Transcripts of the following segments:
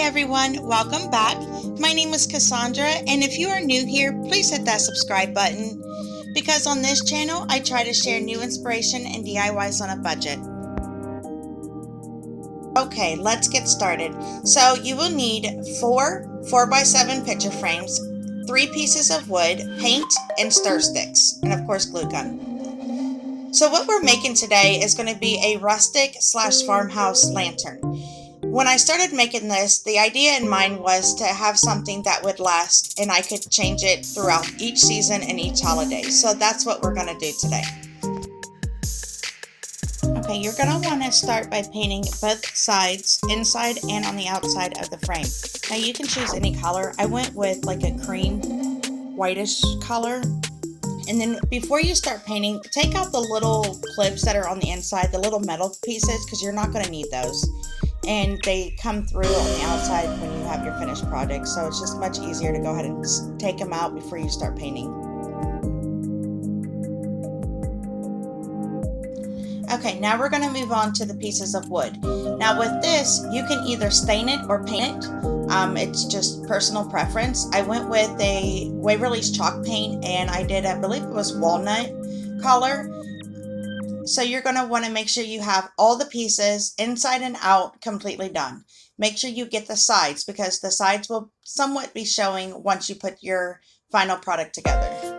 everyone, welcome back. My name is Cassandra, and if you are new here, please hit that subscribe button because on this channel I try to share new inspiration and DIYs on a budget. Okay, let's get started. So you will need 4x7 picture frames, 3 pieces of wood, paint, and stir sticks, and of course glue gun. So what we're making today is going to be a rustic / farmhouse lantern. When I started making this, the idea in mind was to have something that would last and I could change it throughout each season and each holiday. So that's what we're going to do today. Okay, you're going to want to start by painting both sides, inside and on the outside of the frame. Now you can choose any color. I went with like a cream whitish color. And then before you start painting, take out the little clips that are on the inside, the little metal pieces, because you're not going to need those. And they come through on the outside when you have your finished project, so it's just much easier to go ahead and take them out before you start painting. Okay, now we're going to move on to the pieces of wood. Now with this, you can either stain it or paint it. It's just personal preference. I went with a Waverly's chalk paint and I did, I believe it was walnut color. So you're going to want to make sure you have all the pieces inside and out completely done. Make sure you get the sides because the sides will somewhat be showing once you put your final product together.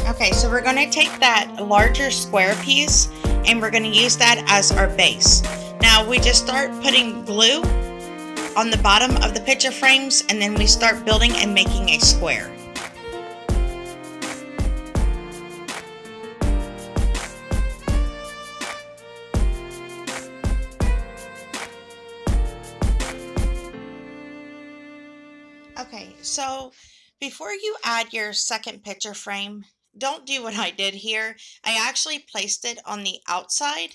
Okay, so we're going to take that larger square piece and we're going to use that as our base. Now we just start putting glue on the bottom of the picture frames and then we start building and making a square. Okay, so before you add your second picture frame, don't do what I did here. I actually placed it on the outside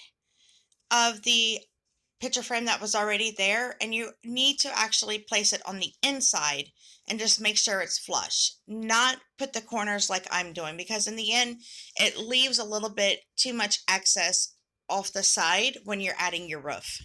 of the picture frame that was already there, and you need to actually place it on the inside and just make sure it's flush. Not put the corners like I'm doing, because in the end, it leaves a little bit too much excess off the side when you're adding your roof.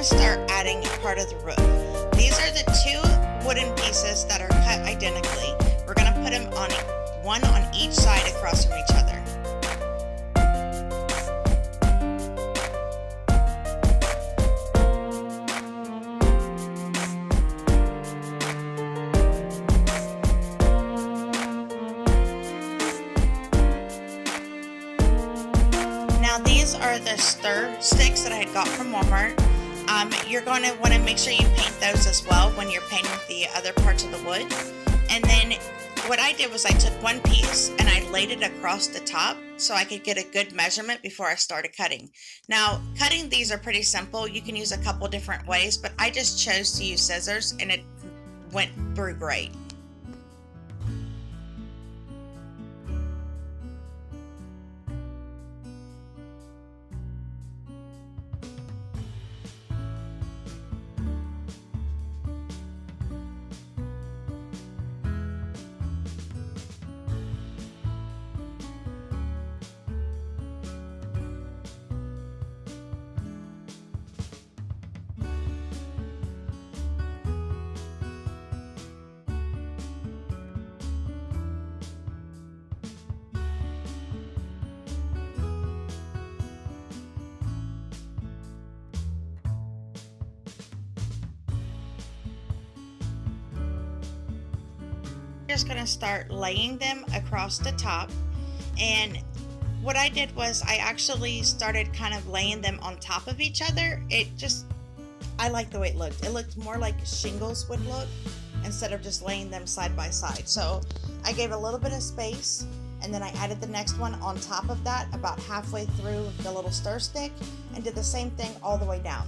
Start adding part of the roof. These are the 2 wooden pieces that are cut identically. We're going to put them on one on each side across from each other. Now these are the stir sticks that I had got from Walmart. You're going to want to make sure you paint those as well when you're painting the other parts of the wood. And then what I did was I took one piece and I laid it across the top so I could get a good measurement before I started cutting. Now, cutting these are pretty simple. You can use a couple different ways, but I just chose to use scissors and it went through great. Just going to start laying them across the top, And what I did was I actually started kind of laying them on top of each other. I like the way it looked. It looked more like shingles would look instead of just laying them side by side. So I gave a little bit of space, and then I added the next one on top of that about halfway through the little stir stick, and did the same thing all the way down.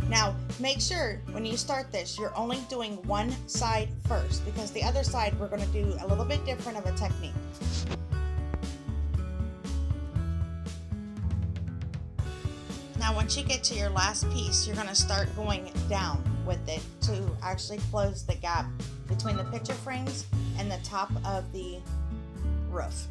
Now, make sure when you start this, you're only doing one side first, because the other side we're going to do a little bit different of a technique. Now, once you get to your last piece, you're going to start going down with it to actually close the gap between the picture frames and the top of the roof.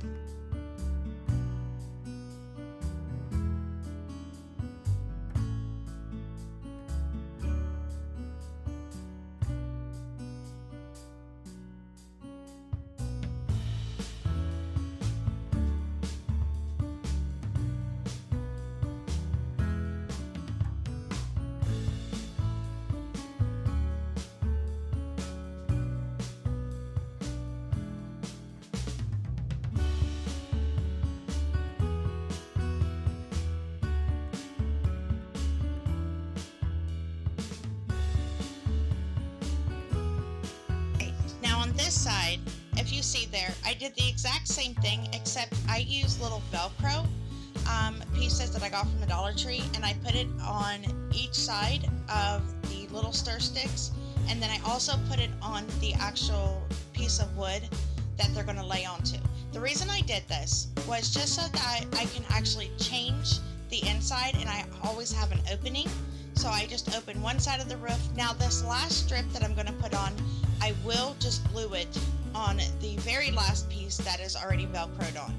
This side, if you see there, I did the exact same thing, except I used little Velcro pieces that I got from the Dollar Tree, and I put it on each side of the little stir sticks, and then I also put it on the actual piece of wood that they're going to lay onto. The reason I did this was just so that I can actually change the inside, and I always have an opening. So I just open one side of the roof. Now this last strip that I'm going to put on, I will just glue it on the very last piece that is already Velcroed on.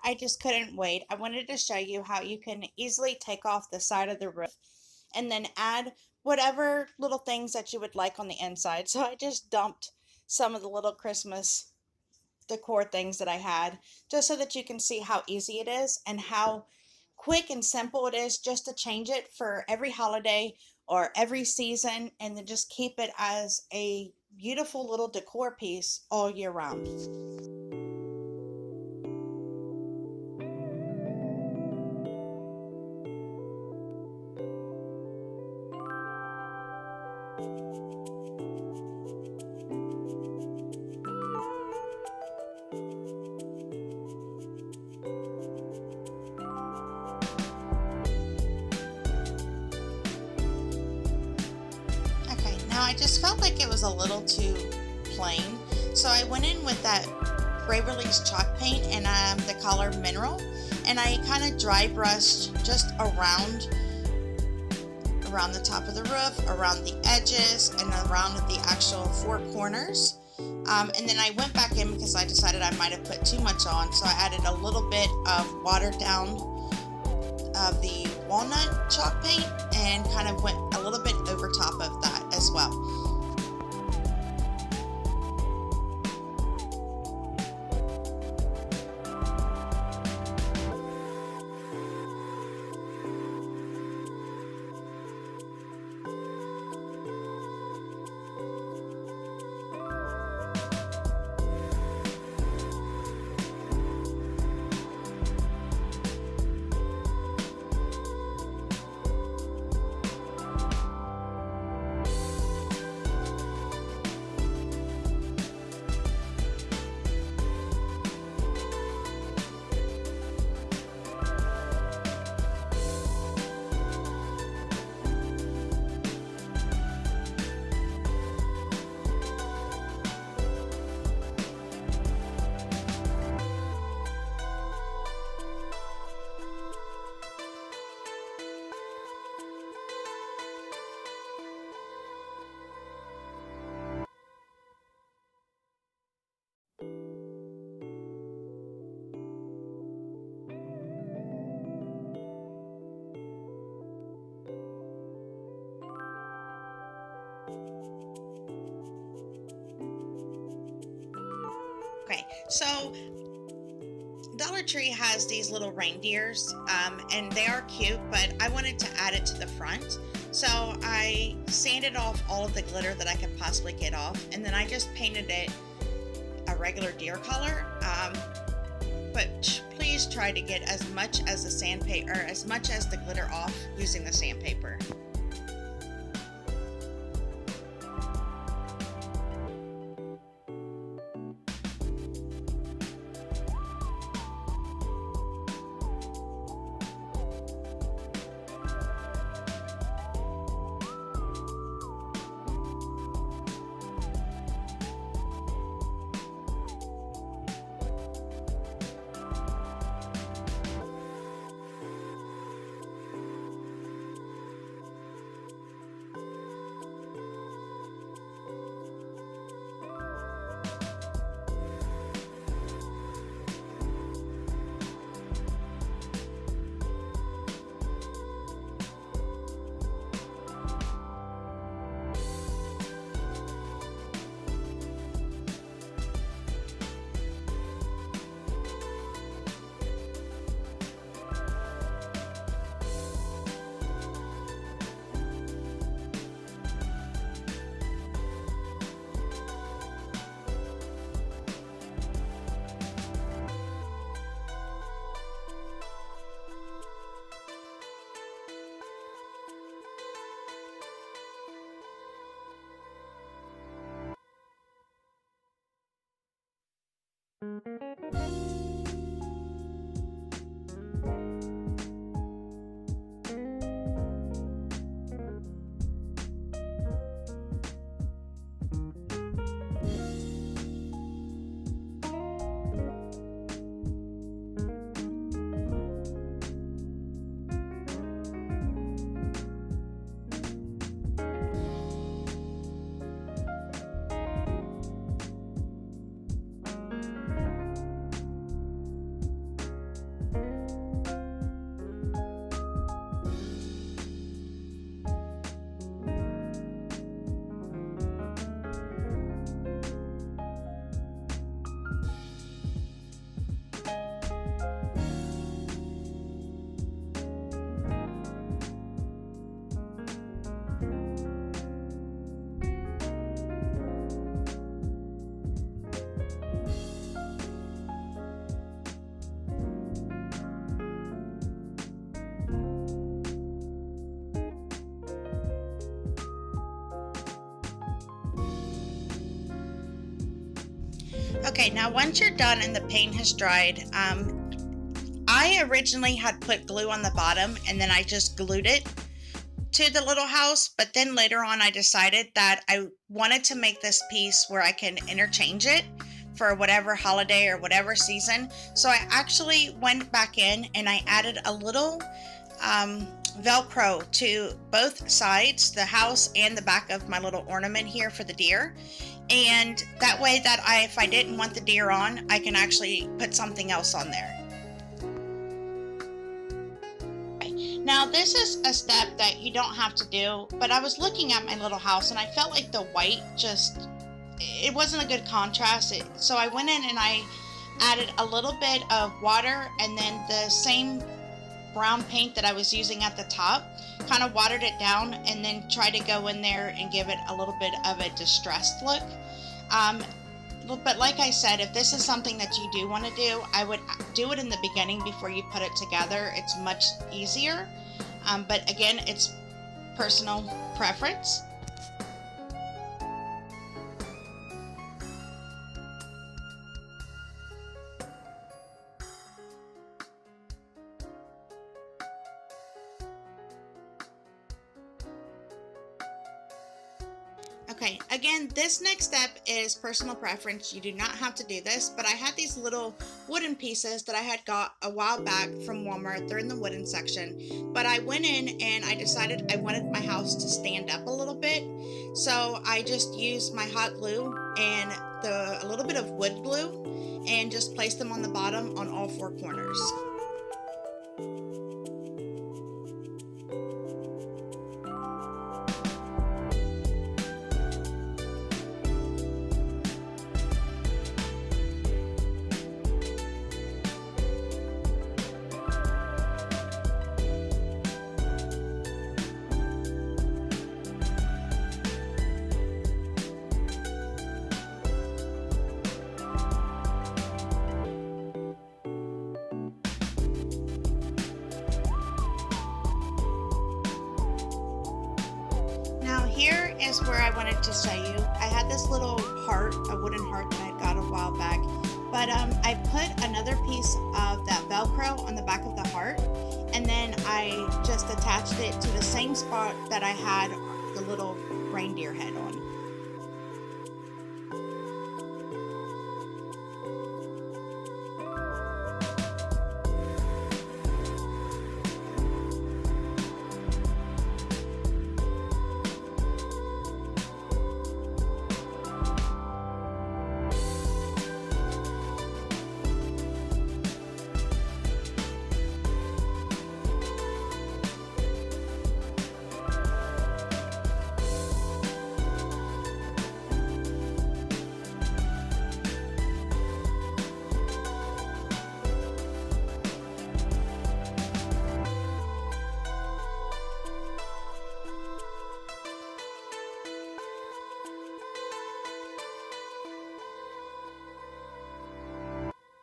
I just couldn't wait. I wanted to show you how you can easily take off the side of the roof and then add whatever little things that you would like on the inside. So I just dumped some of the little Christmas decor things that I had, just so that you can see how easy it is and how quick and simple it is just to change it for every holiday or every season, and then just keep it as a beautiful little decor piece all year round. Now I just felt like it was a little too plain, so I went in with that Spray Release chalk paint and the color Mineral, and I kind of dry brushed just around the top of the roof, around the edges, and around the actual four corners. And then I went back in because I decided I might have put too much on, so I added a little bit of watered down of the walnut chalk paint and kind of went a little bit over top of that as well. So Dollar Tree has these little reindeers, and they are cute, but I wanted to add it to the front. So I sanded off all of the glitter that I could possibly get off, and then I just painted it a regular deer color. But please try to get as much as the sandpaper, or as much as the glitter off using the sandpaper. Okay, now once you're done and the paint has dried, I originally had put glue on the bottom and then I just glued it to the little house, but then later on I decided that I wanted to make this piece where I can interchange it for whatever holiday or whatever season. So I actually went back in and I added a little Velcro to both sides, the house and the back of my little ornament here for the deer. And that way that if I didn't want the deer on, I can actually put something else on there. Now this is a step that you don't have to do, but I was looking at my little house and I felt like the white it wasn't a good contrast. So I went in and I added a little bit of water and then the same brown paint that I was using at the top, kind of watered it down and then tried to go in there and give it a little bit of a distressed look. But like I said, if this is something that you do want to do, I would do it in the beginning before you put it together. It's much easier. But again, it's personal preference. Okay, again, this next step is personal preference. You do not have to do this, but I had these little wooden pieces that I had got a while back from Walmart. They're in the wooden section, but I went in and I decided I wanted my house to stand up a little bit. So I just used my hot glue and a little bit of wood glue and just placed them on the bottom on all four corners. is where I wanted to show you. I had this little heart, a wooden heart that I got a while back, but I put another piece of that Velcro on the back of the heart, and then I just attached it to the same spot that I had the little reindeer head on.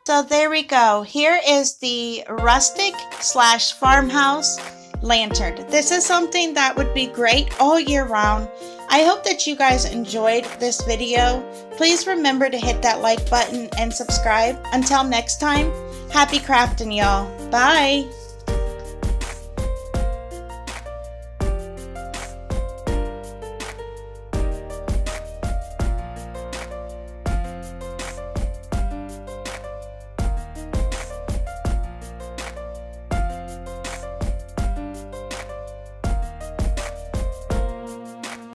So there we go. Here is the Rustic / Farmhouse lantern. This is something that would be great all year round. I hope that you guys enjoyed this video. Please remember to hit that like button and subscribe. Until next time, happy crafting, y'all. Bye.